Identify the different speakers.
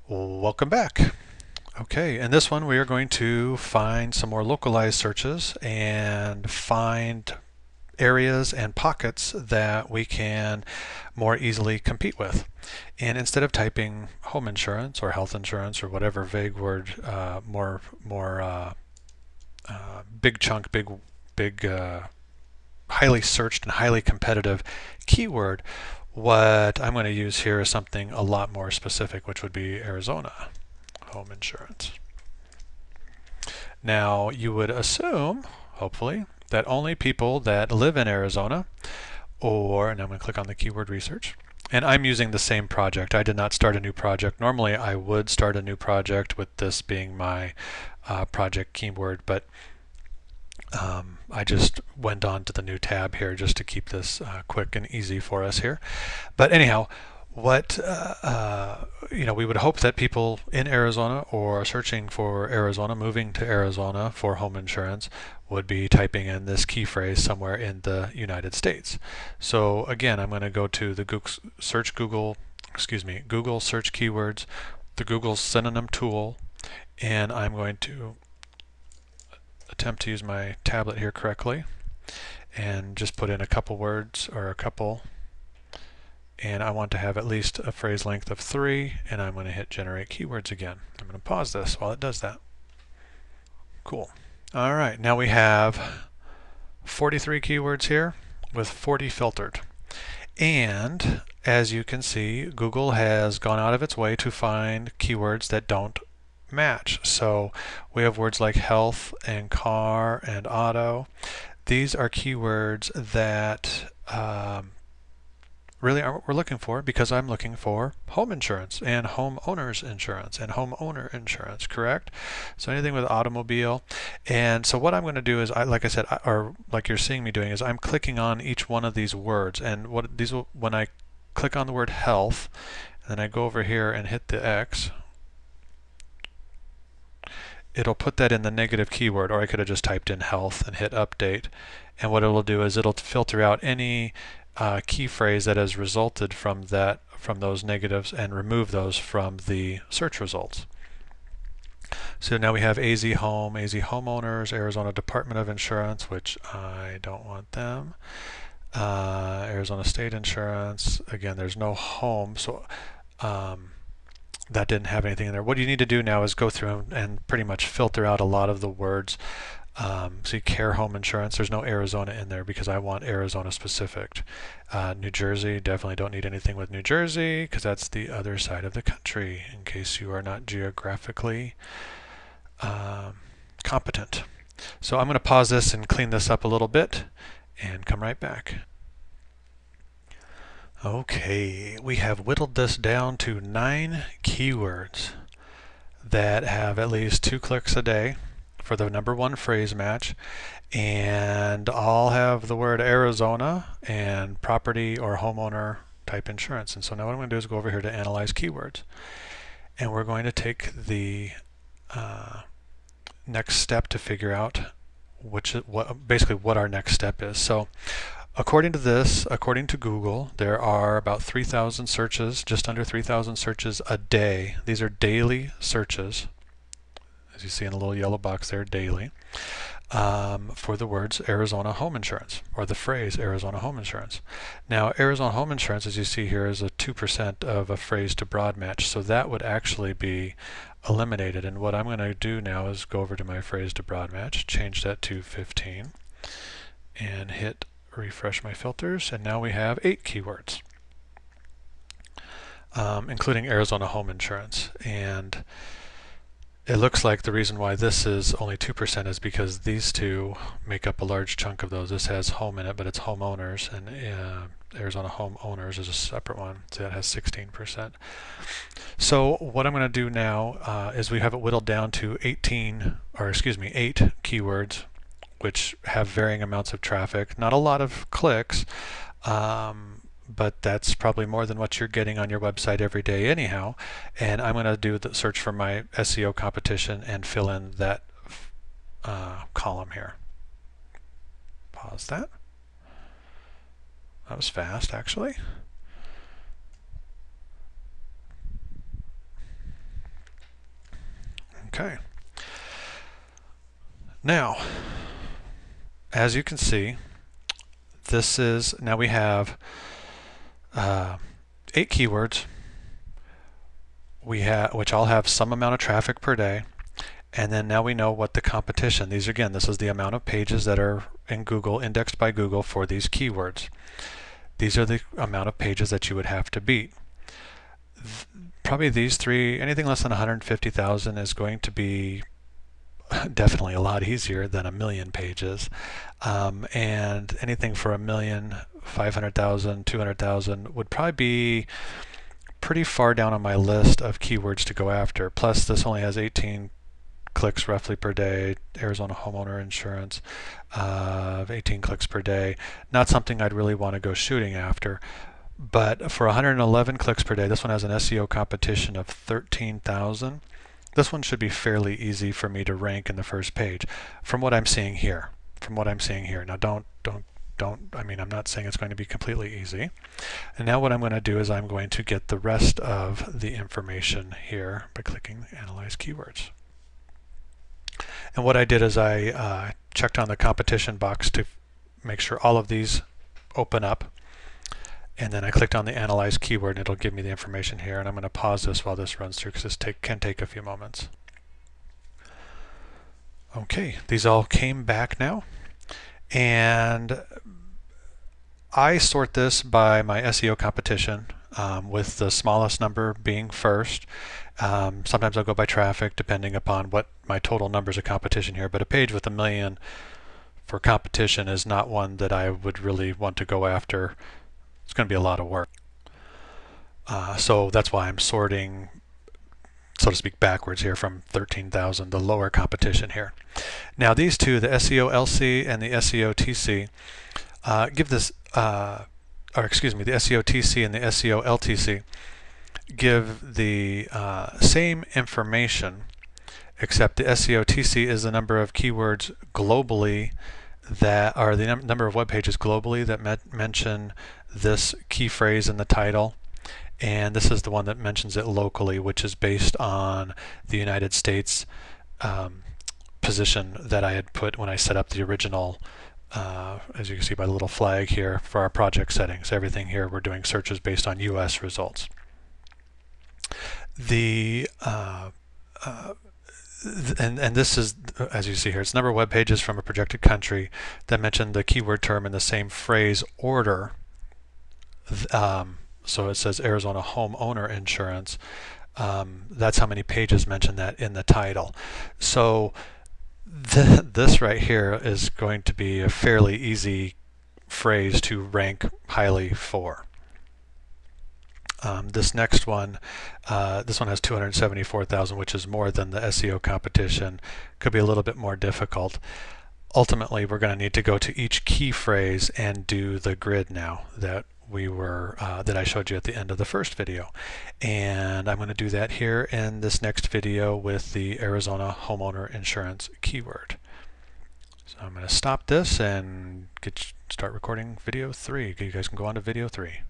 Speaker 1: Welcome back. Okay, in this one we are going to find some more localized searches and find areas and pockets that we can more easily compete with. And instead of typing home insurance or health insurance or whatever vague word, more big chunk, big, highly searched and highly competitive keyword, what I'm going to use here is something a lot more specific, which would be Arizona home insurance. Now, you would assume, hopefully, that only people that live in Arizona, and I'm going to click on the keyword research, and I'm using the same project. I did not start a new project. Normally, I would start a new project with this being my project keyword, but I just went on to the new tab here just to keep this quick and easy for us here. But anyhow, what we would hope that people in Arizona or searching for Arizona, moving to Arizona for home insurance, would be typing in this key phrase somewhere in the United States. So again, I'm going to go to the Google search keywords, the Google synonym tool, and I'm going to attempt to use my tablet here correctly and just put in a couple words or a couple, and I want to have at least a phrase length of 3, and I'm going to hit generate keywords again. I'm going to pause this while it does that. Cool. All right, now we have 43 keywords here with 40 filtered. And as you can see, Google has gone out of its way to find keywords that don't match. So we have words like health and car and auto. These are keywords that really aren't what we're looking for, because I'm looking for home insurance and homeowners insurance and homeowner insurance, correct? So anything with automobile. And so what I'm going to do is, like I said, or like you're seeing me doing, is I'm clicking on each one of these words. And when I click on the word health, and then I go over here and hit the X, it'll put that in the negative keyword, or I could have just typed in health and hit update. And what it'll do is it'll filter out any key phrase that has resulted from those negatives and remove those from the search results. So now we have AZ Home, AZ Homeowners, Arizona Department of Insurance, which I don't want them. Arizona State Insurance. Again, there's no home, so that didn't have anything in there. What you need to do now is go through and pretty much filter out a lot of the words. See, Care Home Insurance, there's no Arizona in there because I want Arizona specific. New Jersey, definitely don't need anything with New Jersey because that's the other side of the country, in case you are not geographically competent. So I'm going to pause this and clean this up a little bit and come right back. Okay, we have whittled this down to 9 keywords that have at least 2 clicks a day for the #1 phrase match, and all have the word Arizona and property or homeowner type insurance. And so now what I'm going to do is go over here to analyze keywords, and we're going to take the next step to figure out basically what our next step is. So according to Google, there are about 3,000 searches, just under 3,000 searches a day. These are daily searches, as you see in the little yellow box there, daily, for the words Arizona home insurance, or the phrase Arizona home insurance. Now, Arizona home insurance, as you see here, is a 2% of a phrase to broad match, so that would actually be eliminated. And what I'm going to do now is go over to my phrase to broad match, change that to 15, and hit refresh my filters, and now we have 8 keywords, including Arizona home insurance. And it looks like the reason why this is only 2% is because these two make up a large chunk of those. This has home in it, but it's homeowners, and Arizona homeowners is a separate one, so that has 16%. So what I'm going to do now is we have it whittled down to 8 keywords, which have varying amounts of traffic. Not a lot of clicks, but that's probably more than what you're getting on your website every day anyhow. And I'm going to do the search for my SEO competition and fill in that column here. Pause that. That was fast, actually. Okay. Now, as you can see, now we have 8 keywords, which all have some amount of traffic per day. And then now we know what the competition, this is the amount of pages that are in Google, indexed by Google for these keywords. These are the amount of pages that you would have to beat. Probably these three, anything less than 150,000 is going to be definitely a lot easier than 1,000,000 pages. And anything for 1,000,000, 500,000, 200,000 would probably be pretty far down on my list of keywords to go after. Plus, this only has 18 clicks roughly per day. Arizona homeowner insurance, 18 clicks per day. Not something I'd really want to go shooting after. But for 111 clicks per day, this one has an SEO competition of 13,000. This one should be fairly easy for me to rank in the first page from what I'm seeing here. Now I'm not saying it's going to be completely easy. And now what I'm going to do is I'm going to get the rest of the information here by clicking Analyze Keywords. And what I did is I checked on the competition box to make sure all of these open up. And then I clicked on the Analyze keyword and it'll give me the information here. And I'm going to pause this while this runs through because this can take a few moments. Okay, these all came back now. And I sort this by my SEO competition, with the smallest number being first. Sometimes I'll go by traffic depending upon what my total numbers of competition here, but a page with 1,000,000 for competition is not one that I would really want to go after. It's going to be a lot of work. So that's why I'm sorting, so to speak, backwards here from 13,000, the lower competition here. Now these two, the SEO LC and the SEO TC, give this, the SEO TC and the SEO LTC give the same information, except the SEO TC is the number of keywords globally that are the number of web pages globally that mention this key phrase in the title, and this is the one that mentions it locally, which is based on the United States position that I had put when I set up the original, as you can see by the little flag here, for our project settings. Everything here we're doing searches based on US results. And this is, as you see here, it's number of web pages from a projected country that mention the keyword term in the same phrase order. So it says Arizona homeowner insurance. That's how many pages mention that in the title. So this right here is going to be a fairly easy phrase to rank highly for. This next one, this one has 274,000, which is more than the SEO competition. Could be a little bit more difficult. Ultimately, we're going to need to go to each key phrase and do the grid now that I showed you at the end of the first video. And I'm going to do that here in this next video with the Arizona homeowner insurance keyword. So I'm going to stop this and start recording video 3. You guys can go on to video 3.